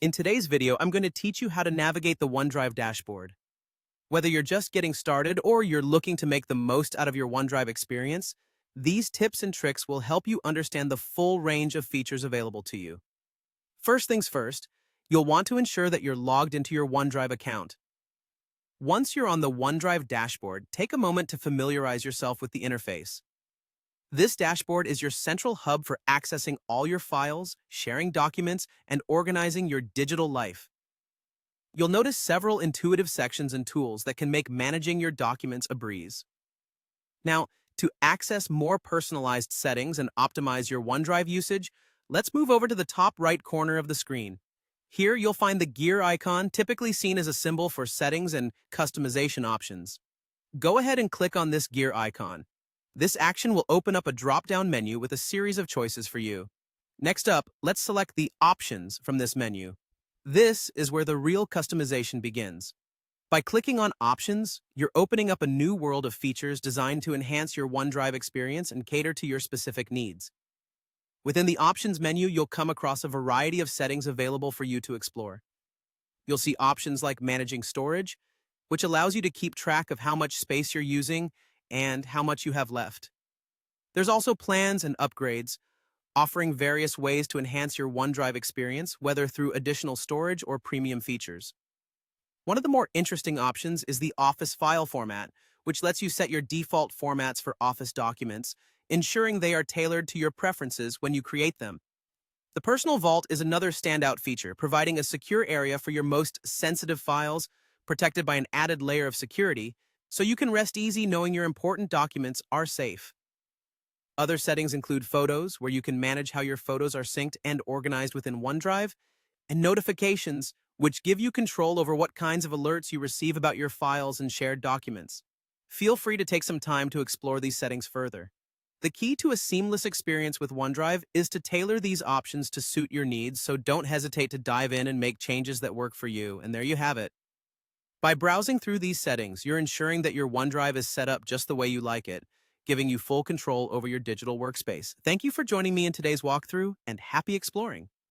In today's video, I'm going to teach you how to navigate the OneDrive dashboard. Whether you're just getting started or you're looking to make the most out of your OneDrive experience, these tips and tricks will help you understand the full range of features available to you. First things first, you'll want to ensure that you're logged into your OneDrive account. Once you're on the OneDrive dashboard, take a moment to familiarize yourself with the interface. This dashboard is your central hub for accessing all your files, sharing documents, and organizing your digital life. You'll notice several intuitive sections and tools that can make managing your documents a breeze. Now, to access more personalized settings and optimize your OneDrive usage, let's move over to the top right corner of the screen. Here, you'll find the gear icon, typically seen as a symbol for settings and customization options. Go ahead and click on this gear icon. This action will open up a drop-down menu with a series of choices for you. Next up, let's select the Options from this menu. This is where the real customization begins. By clicking on Options, you're opening up a new world of features designed to enhance your OneDrive experience and cater to your specific needs. Within the Options menu, you'll come across a variety of settings available for you to explore. You'll see options like Managing Storage, which allows you to keep track of how much space you're using and how much you have left. There's also Plans and Upgrades, offering various ways to enhance your OneDrive experience, whether through additional storage or premium features. One of the more interesting options is the Office file format, which lets you set your default formats for Office documents, ensuring they are tailored to your preferences when you create them. The Personal Vault is another standout feature, providing a secure area for your most sensitive files, protected by an added layer of security, so you can rest easy knowing your important documents are safe. Other settings include Photos, where you can manage how your photos are synced and organized within OneDrive, and Notifications, which give you control over what kinds of alerts you receive about your files and shared documents. Feel free to take some time to explore these settings further. The key to a seamless experience with OneDrive is to tailor these options to suit your needs, so don't hesitate to dive in and make changes that work for you, and there you have it. By browsing through these settings, you're ensuring that your OneDrive is set up just the way you like it, giving you full control over your digital workspace. Thank you for joining me in today's walkthrough, and happy exploring!